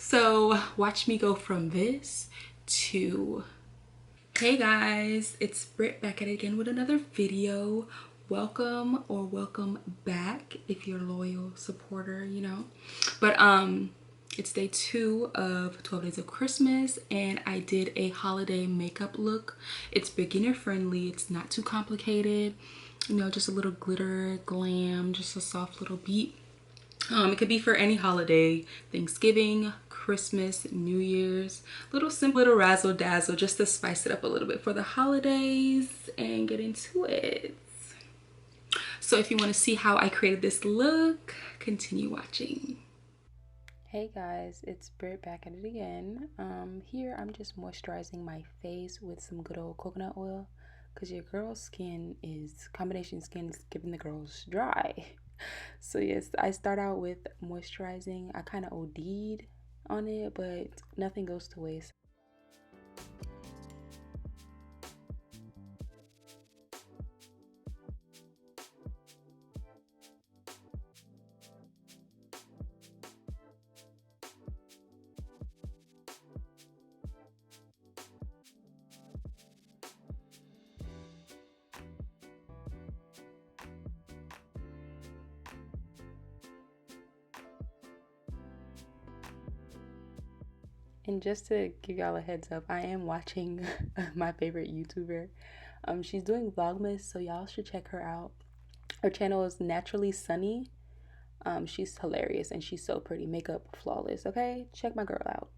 So watch me go from this to, hey guys, it's Brit back at it again with another video. Welcome or welcome back if you're a loyal supporter, you know. But it's day 2 of 12 Days of Christmas, and I did a holiday makeup look. It's beginner friendly, it's not too complicated, you know, just a little glitter, glam, just a soft little beat. It could be for any holiday, Thanksgiving, Christmas, New Year's, little simple, little razzle dazzle, just to spice it up a little bit for the holidays and get into it. So if you want to see how I created this look, continue watching. Hey guys, it's Brit back at it again. Here I'm just moisturizing my face with some good old coconut oil because your girl's skin is, combination skin is giving the girls dry. So yes, I start out with moisturizing. I kind of OD'd on it, but nothing goes to waste. And just to give y'all a heads up, I am watching my favorite YouTuber. She's doing Vlogmas, so y'all should check her out. Her channel is Naturally Sunny. She's hilarious and she's so pretty, makeup flawless. Okay, check my girl out.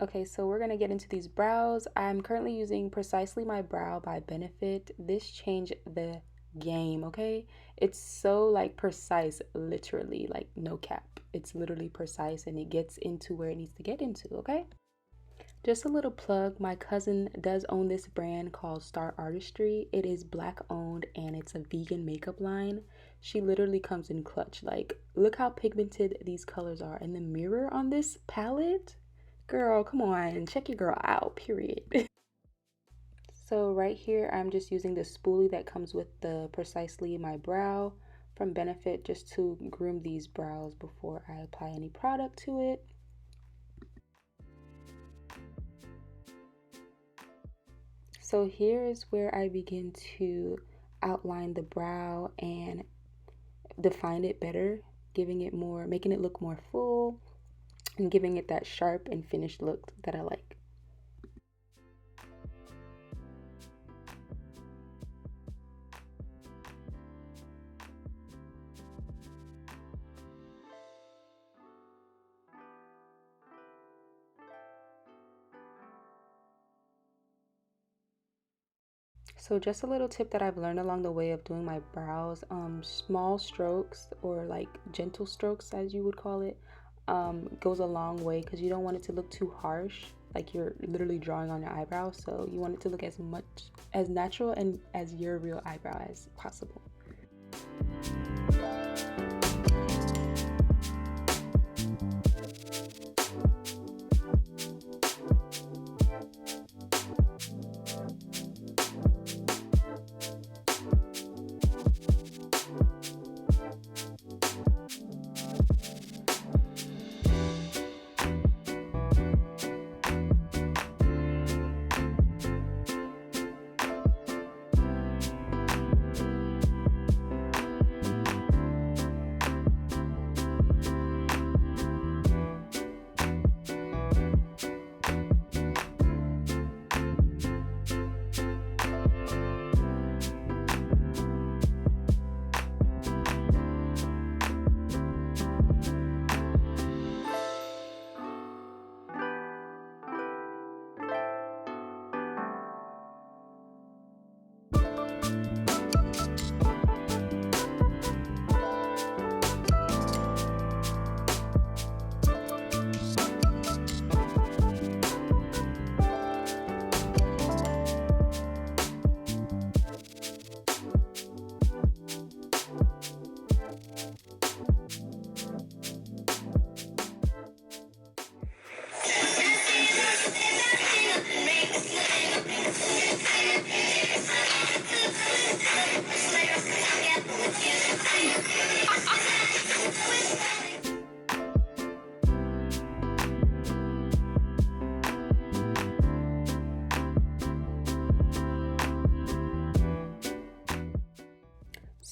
Okay, so we're gonna get into these brows. I'm currently using Precisely My Brow by Benefit. This changed the game, okay? It's so like precise, literally, like no cap. It's literally precise and it gets into where it needs to get into, okay? Just a little plug, my cousin does own this brand called Star Artistry. It is Black owned and it's a vegan makeup line. She literally comes in clutch. Like, look how pigmented these colors are. And the mirror on this palette, girl, come on, check your girl out, period. So right here, I'm just using the spoolie that comes with the Precisely My Brow from Benefit just to groom these brows before I apply any product to it. So here is where I begin to outline the brow and define it better, giving it more, making it look more full and giving it that sharp and finished look that I like. So just a little tip that I've learned along the way of doing my brows, small strokes or like gentle strokes as you would call it, goes a long way because you don't want it to look too harsh, like you're literally drawing on your eyebrow. So you want it to look as much as natural and as your real eyebrow as possible.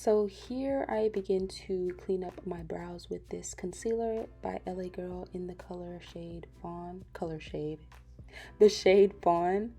So here I begin to clean up my brows with this concealer by LA Girl in the shade Fawn. The shade Fawn.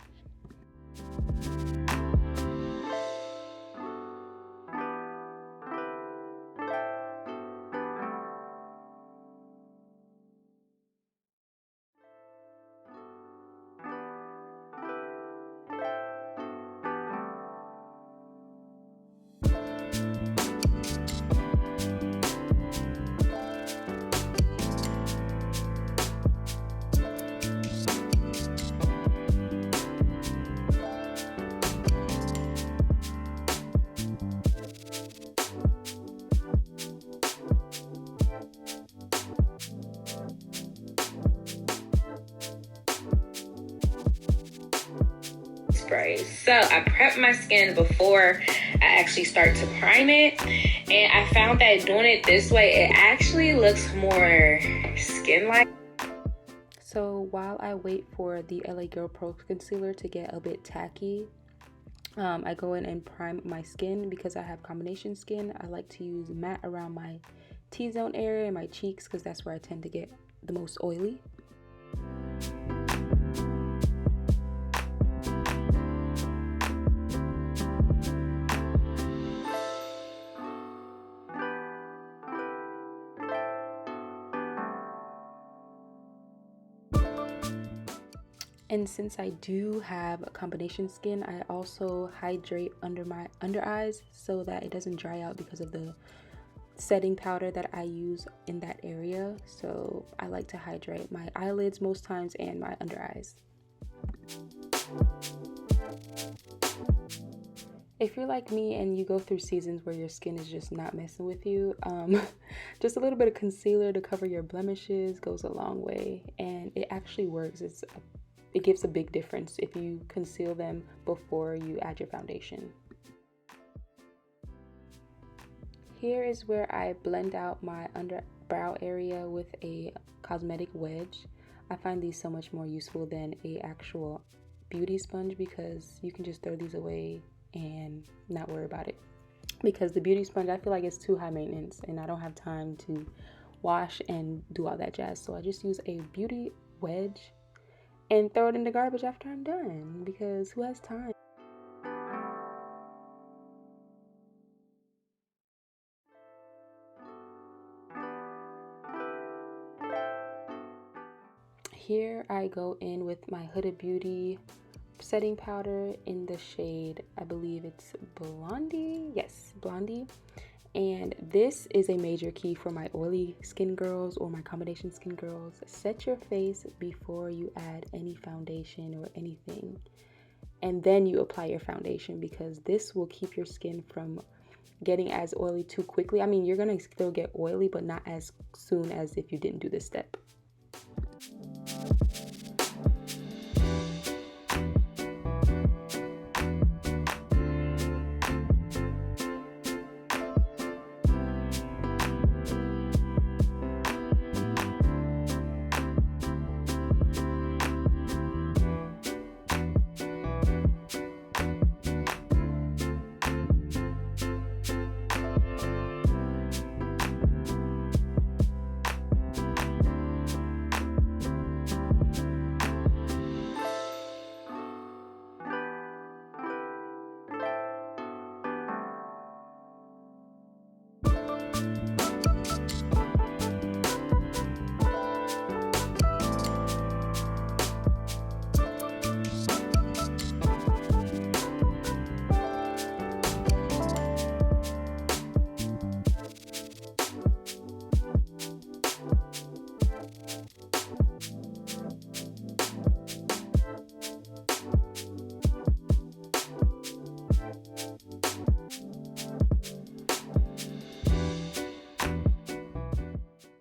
So I prep my skin before I actually start to prime it, and I found that doing it this way, it actually looks more skin-like. So while I wait for the LA Girl Pro Concealer to get a bit tacky, I go in and prime my skin. Because I have combination skin, I like to use matte around my T-zone area and my cheeks because that's where I tend to get the most oily. And since I do have a combination skin, I also hydrate under my under eyes so that it doesn't dry out because of the setting powder that I use in that area. So I like to hydrate my eyelids most times and my under eyes. If you're like me and you go through seasons where your skin is just not messing with you, just a little bit of concealer to cover your blemishes goes a long way, and it actually works. It gives a big difference if you conceal them before you add your foundation. Here is where I blend out my underbrow area with a cosmetic wedge. I find these so much more useful than a actual beauty sponge because you can just throw these away and not worry about it. Because the beauty sponge, I feel like it's too high maintenance and I don't have time to wash and do all that jazz. So I just use a beauty wedge and throw it in the garbage after I'm done, because who has time? Here I go in with my Huda Beauty setting powder in the shade, I believe it's Blondie. Yes, Blondie. And this is a major key for my oily skin girls or my combination skin girls. Set your face before you add any foundation or anything, and then you apply your foundation, because this will keep your skin from getting as oily too quickly. I mean, you're gonna still get oily, but not as soon as if you didn't do this step.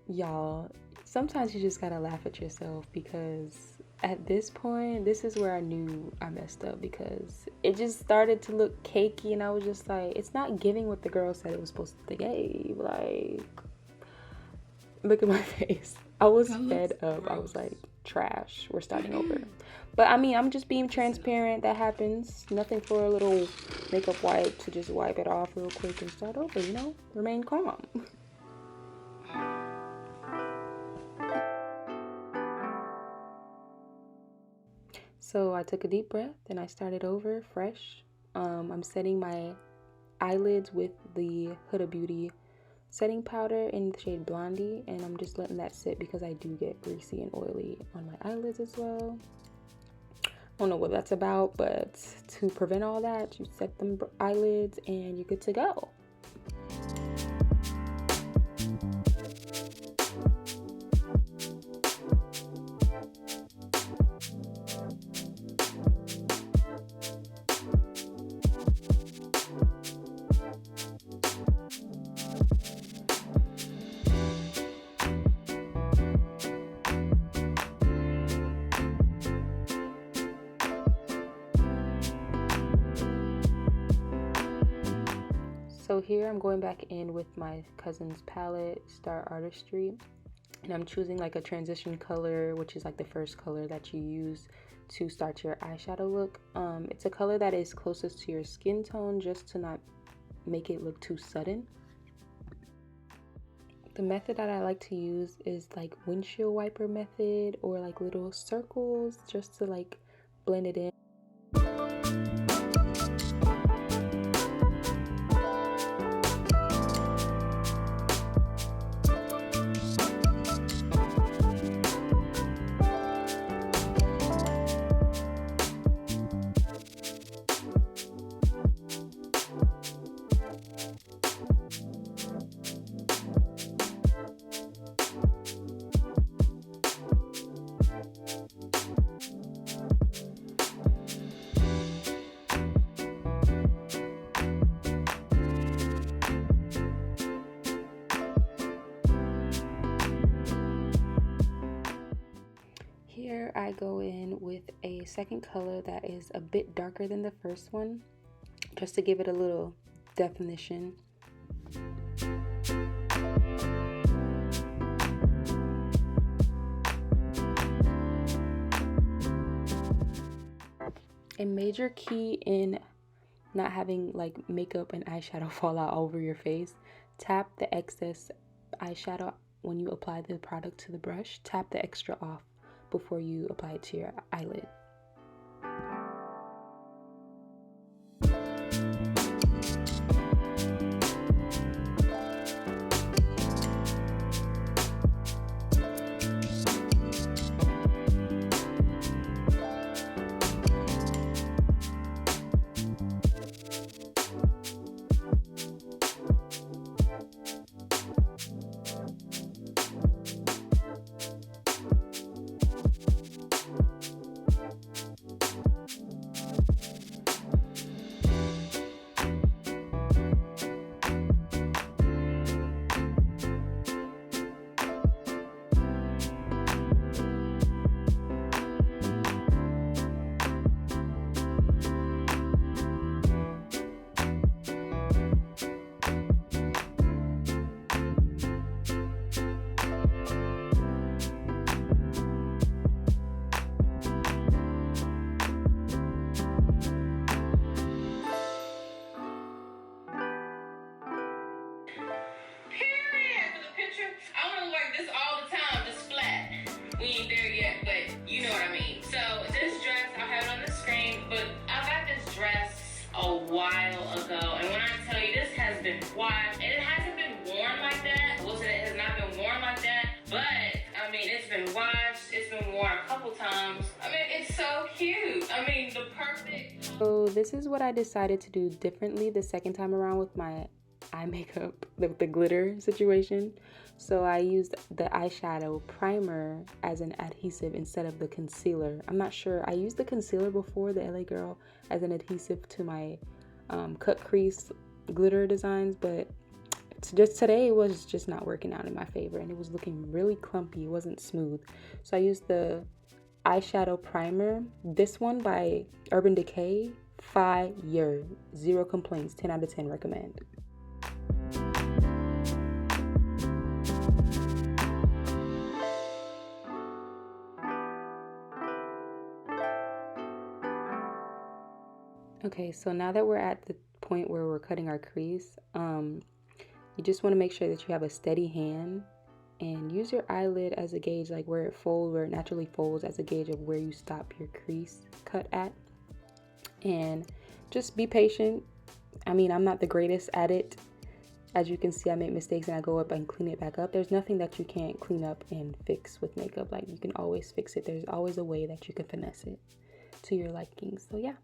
Y'all, sometimes you just gotta laugh at yourself, because at this point, this is where I knew I messed up, because it just started to look cakey and I was just like, it's not giving what the girl said it was supposed to give. Like, look at my face. I was fed up. I was like, trash. We're starting over. But I mean, I'm just being transparent. That happens. Nothing for a little makeup wipe to just wipe it off real quick and start over, you know? Remain calm. So I took a deep breath and I started over fresh. I'm setting my eyelids with the Huda Beauty setting powder in the shade Blondie, and I'm just letting that sit because I do get greasy and oily on my eyelids as well. I don't know what that's about, but to prevent all that, you set them eyelids and you're good to go. So here I'm going back in with my cousin's palette, Star Artistry, and I'm choosing like a transition color, which is like the first color that you use to start your eyeshadow look. It's a color that is closest to your skin tone, just to not make it look too sudden. The method that I like to use is like windshield wiper method, or like little circles just to like blend it in. Here I go in with a second color that is a bit darker than the first one, just to give it a little definition. A major key in not having like makeup and eyeshadow fall out over your face: tap the excess eyeshadow when you apply the product to the brush. Tap the extra off before you apply it to your eyelid. Wild, and it hasn't been worn like that. Listen, it has not been worn like that, but I mean, it's been washed, it's been worn a couple times. I mean, it's so cute. I mean, the perfect. So this is what I decided to do differently the second time around with my eye makeup, the glitter situation. So I used the eyeshadow primer as an adhesive instead of the concealer. I'm not sure, I used the concealer before, the LA Girl, as an adhesive to my cut crease glitter designs, but just today it was just not working out in my favor, and it was looking really clumpy. It wasn't smooth. So I used the eyeshadow primer, this one by Urban Decay. Fire, 0 complaints, 10 out of 10 recommend. Okay, so now that we're at the point where we're cutting our crease, you just want to make sure that you have a steady hand and use your eyelid as a gauge, like where it naturally folds, as a gauge of where you stop your crease cut at. And just be patient. I mean, I'm not the greatest at it. As you can see, I make mistakes and I go up and clean it back up. There's nothing that you can't clean up and fix with makeup. Like, you can always fix it. There's always a way that you can finesse it to your liking. So yeah.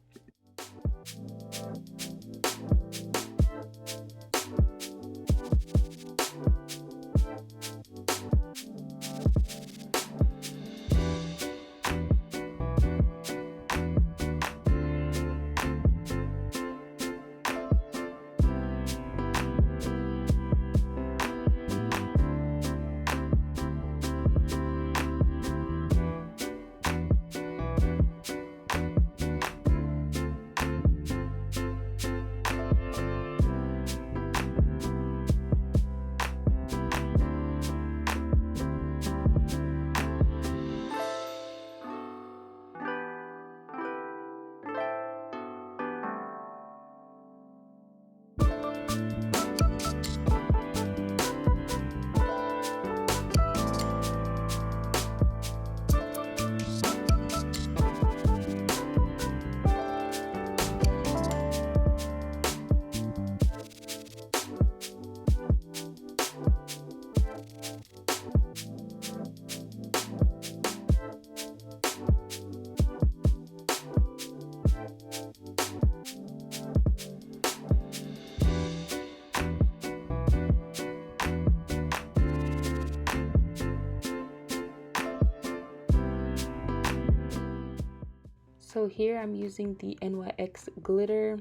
So here I'm using the NYX glitter.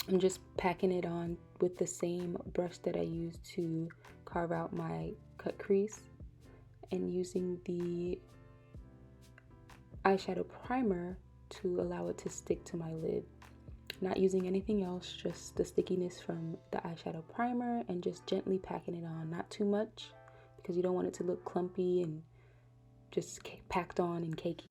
I'm just packing it on with the same brush that I used to carve out my cut crease, and using the eyeshadow primer to allow it to stick to my lid. Not using anything else, just the stickiness from the eyeshadow primer, and just gently packing it on. Not too much, because you don't want it to look clumpy and just packed on and cakey.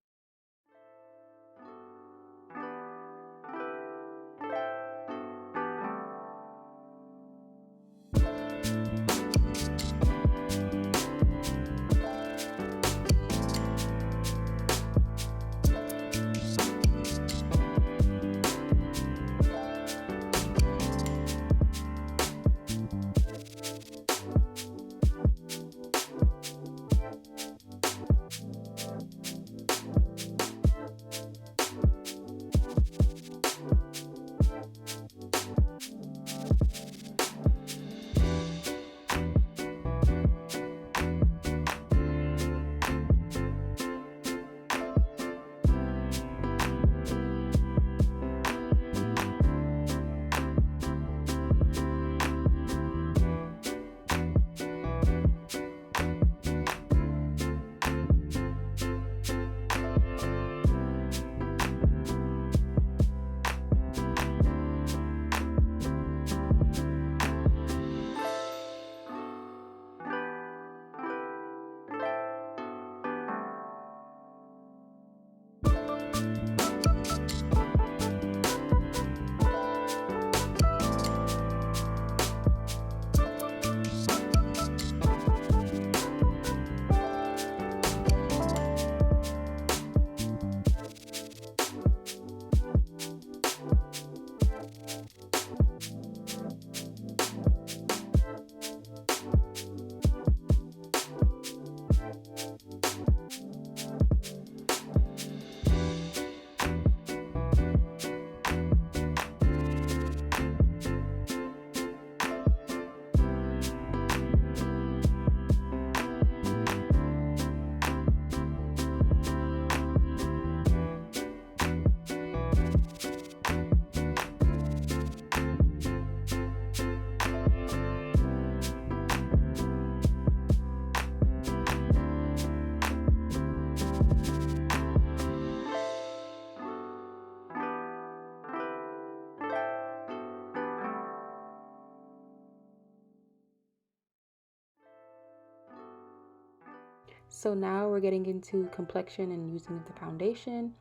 So now we're getting into complexion and using the foundation.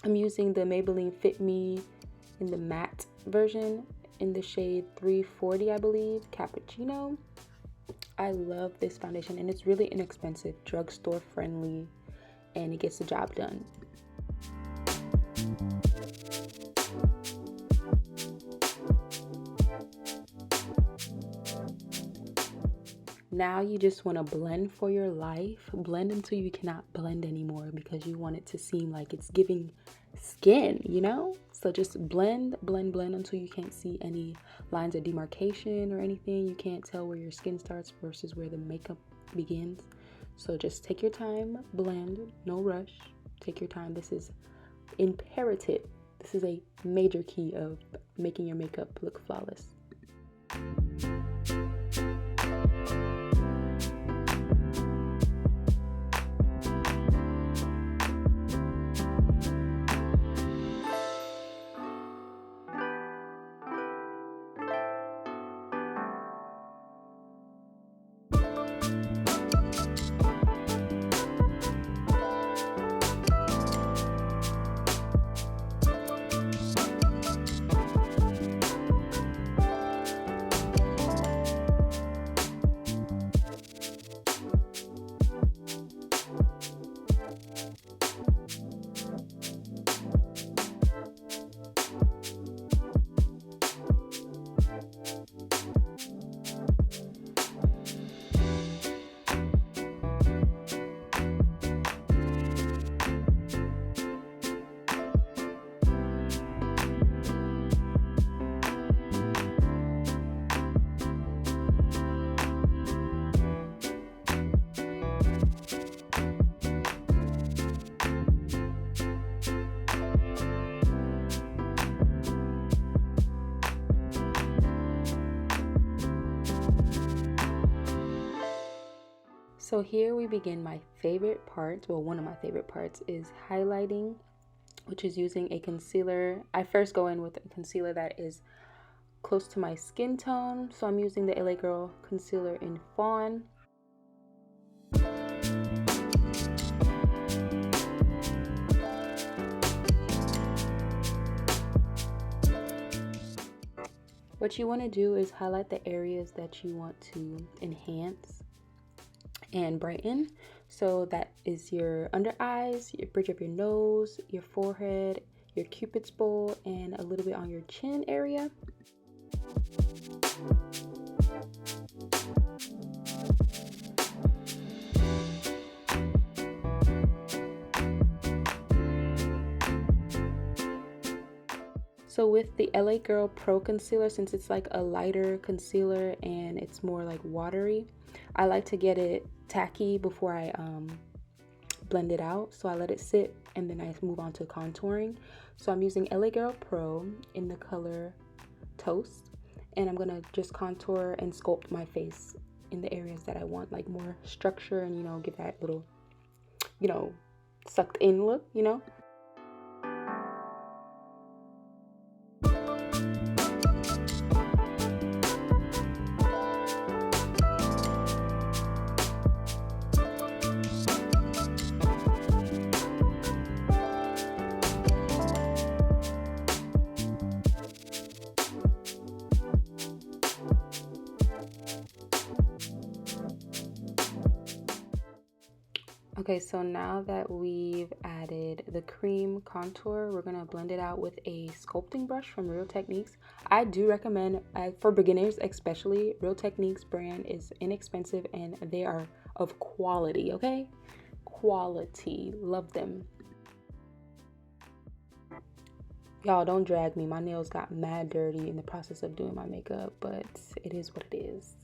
I'm using the Maybelline Fit Me in the matte version in the shade 340, I believe, Cappuccino. I love this foundation, and it's really inexpensive, drugstore friendly, and it gets the job done. Now you just want to blend for your life. Blend until you cannot blend anymore because you want it to seem like it's giving skin, you know? So just blend, blend, blend until you can't see any lines of demarcation or anything. You can't tell where your skin starts versus where the makeup begins. So just take your time, blend, no rush. Take your time. This is imperative. This is a major key of making your makeup look flawless. So here we begin my favorite part. Well, one of my favorite parts is highlighting, which is using a concealer. I first go in with a concealer that is close to my skin tone. So I'm using the LA Girl concealer in Fawn. What you want to do is highlight the areas that you want to enhance and brighten. So that is your under eyes, your bridge of your nose, your forehead, your cupid's bow, and a little bit on your chin area. So with the LA Girl Pro Concealer, since it's like a lighter concealer and it's more like watery, I like to get it tacky before I blend it out. So I let it sit and then I move on to contouring. So I'm using LA Girl Pro in the color Toast, and I'm gonna just contour and sculpt my face in the areas that I want like more structure and, you know, give that little, you know, sucked in look, you know. Okay, so now that we've added the cream contour, we're gonna blend it out with a sculpting brush from Real Techniques. I do recommend, for beginners especially, Real Techniques brand is inexpensive and they are of quality, okay? Quality, love them. Y'all don't drag me, my nails got mad dirty in the process of doing my makeup, but it is what it is.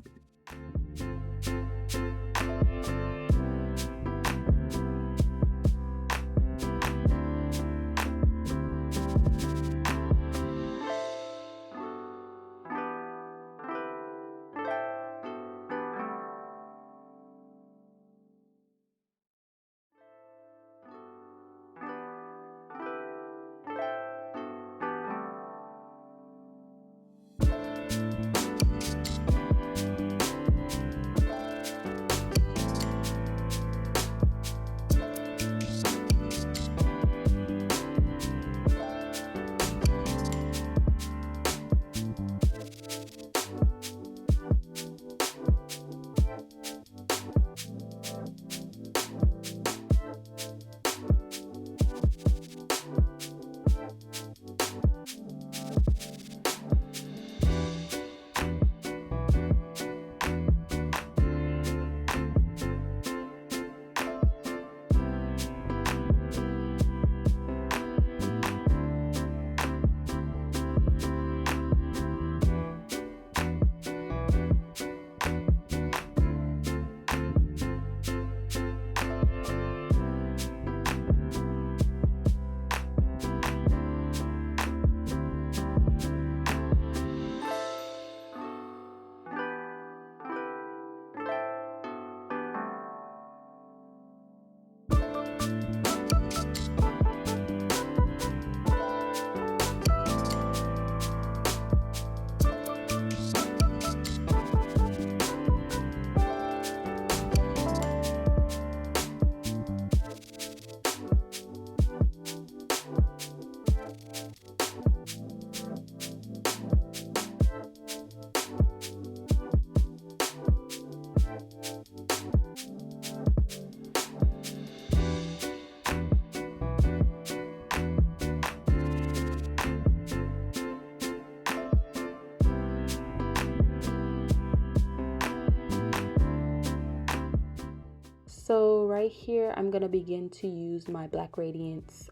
right here, I'm gonna begin to use my Black Radiance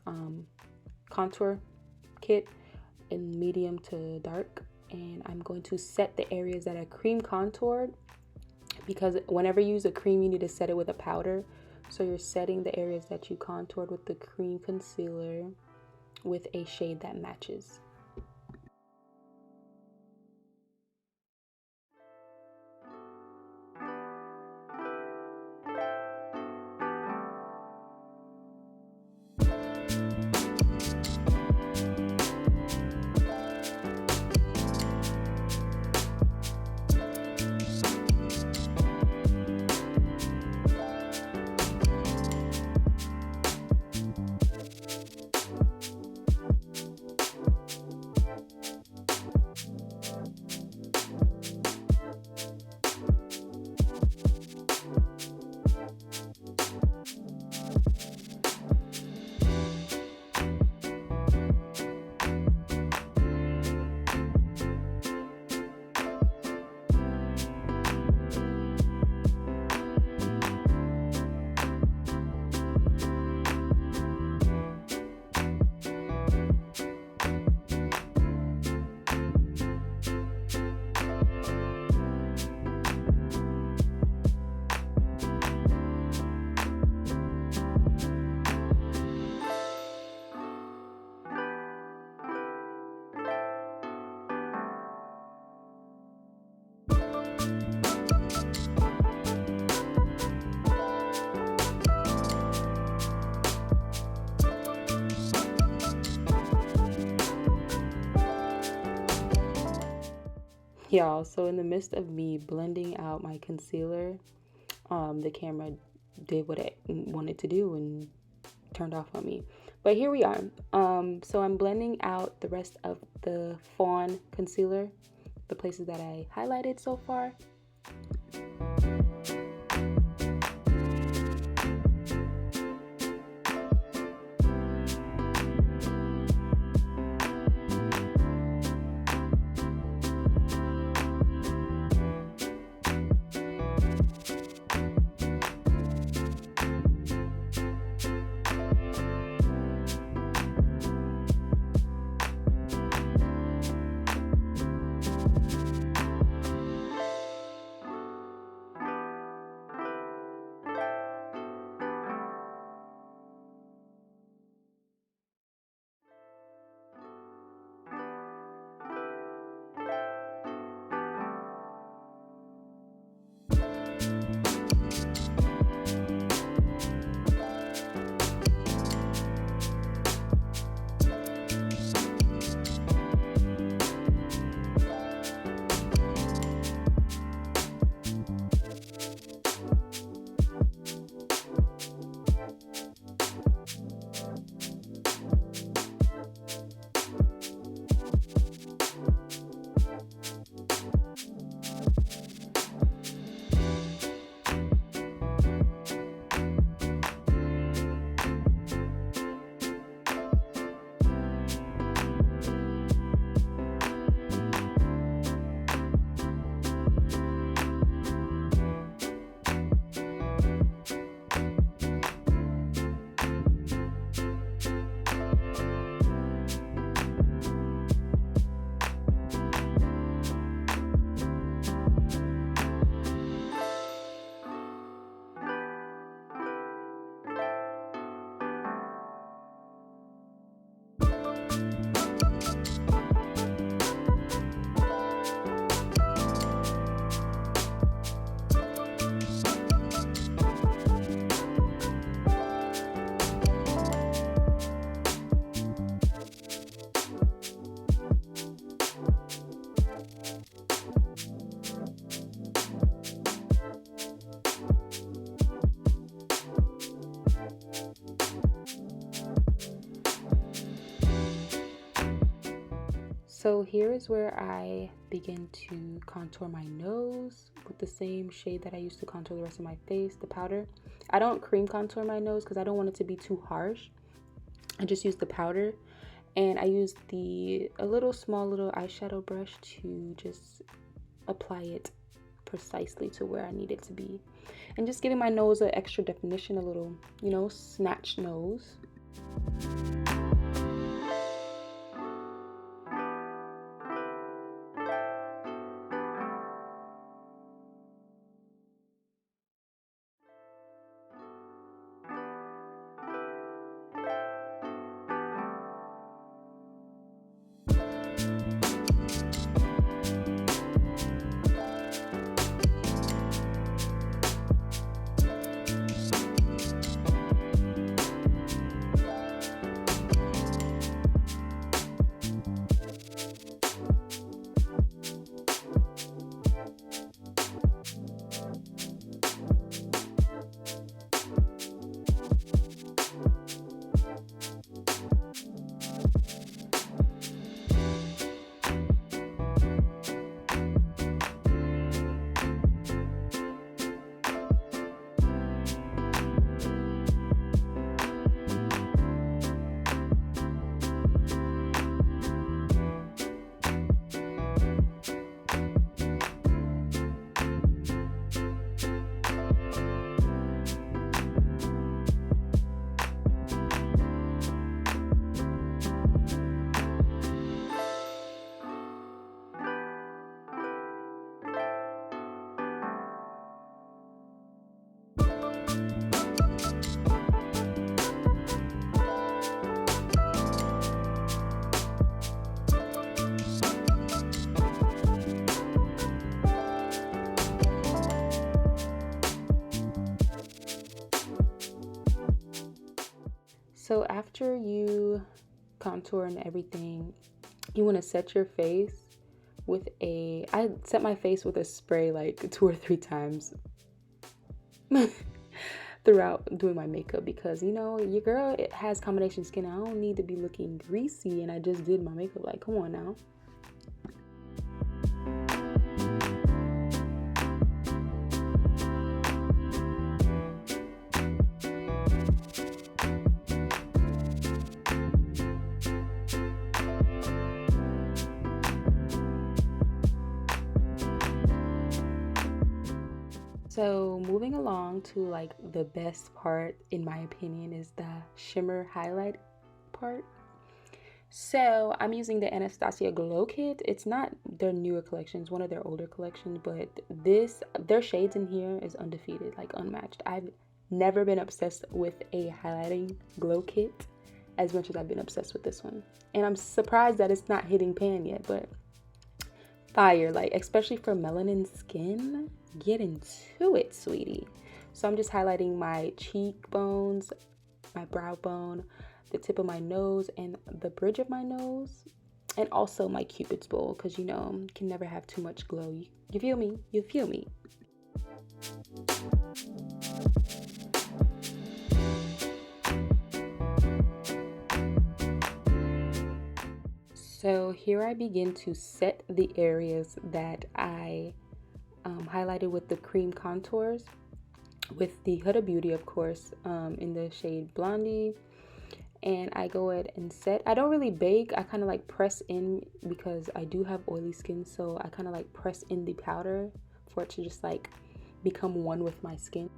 contour kit in medium to dark, and I'm going to set the areas that are cream contoured, because whenever you use a cream, you need to set it with a powder. So you're setting the areas that you contoured with the cream concealer with a shade that matches. Y'all, so in the midst of me blending out my concealer, the camera did what it wanted to do and turned off on me. But here we are. So I'm blending out the rest of the Fawn concealer, the places that I highlighted so far. So here is where I begin to contour my nose with the same shade that I used to contour the rest of my face, the powder. I don't cream contour my nose because I don't want it to be too harsh. I just use the powder, and I use a small little eyeshadow brush to just apply it precisely to where I need it to be. and just giving my nose an extra definition, a little, you know, snatched nose. So after you contour and everything, you want to set your face with I set my face with a spray like 2 or 3 times throughout doing my makeup, because you know your girl, it has combination skin. I don't need to be looking greasy and I just did my makeup. Like, come on now. So moving along to like the best part, in my opinion, is the shimmer highlight part. So I'm using the Anastasia Glow Kit. It's not their newer collection, it's one of their older collections, but their shades in here is undefeated, like unmatched. I've never been obsessed with a highlighting glow kit as much as I've been obsessed with this one. And I'm surprised that it's not hitting pan yet, but fire, like especially for melanin skin. Get into it, sweetie. So I'm just highlighting my cheekbones, my brow bone, the tip of my nose, and the bridge of my nose, and also my cupid's bowl, because you know, you can never have too much glow. You feel me? You feel me? So here I begin to set the areas that I highlighted with the cream contours with the Huda Beauty, of course, in the shade Blondie. And I go ahead and set. I don't really bake. I kind of like press in because I do have oily skin, so I kind of like press in the powder for it to just like become one with my skin.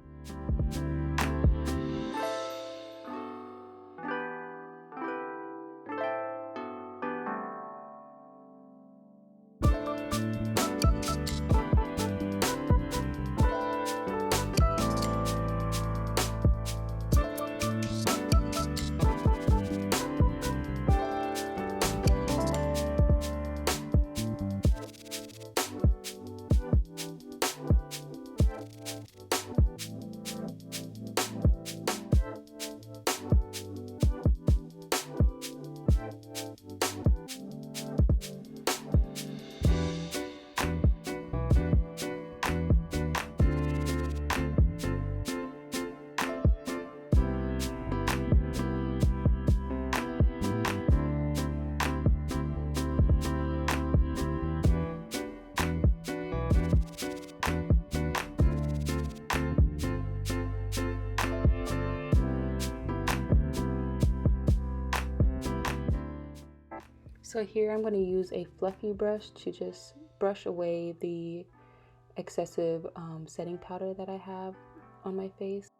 So here I'm going to use a fluffy brush to just brush away the excessive setting powder that I have on my face.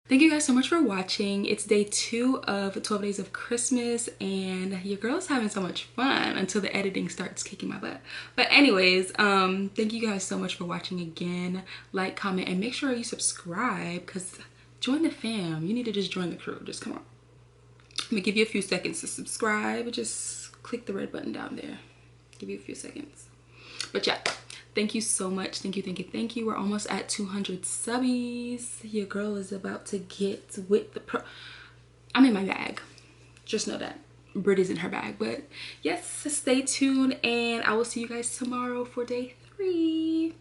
Thank you guys so much for watching. It's day 2 of 12 days of Christmas and your girl's having so much fun until the editing starts kicking my butt. But anyways, thank you guys so much for watching again. Like, comment, and make sure you subscribe, because join the fam. You need to just join the crew. Just come on. Let me give you a few seconds to subscribe. Just click the red button down there. Give you a few seconds. But yeah. Thank you so much. Thank you, thank you, thank you. We're almost at 200 subbies. Your girl is about to get with the I'm in my bag. Just know that. Brit is in her bag. But yes, stay tuned and I will see you guys tomorrow for day 3.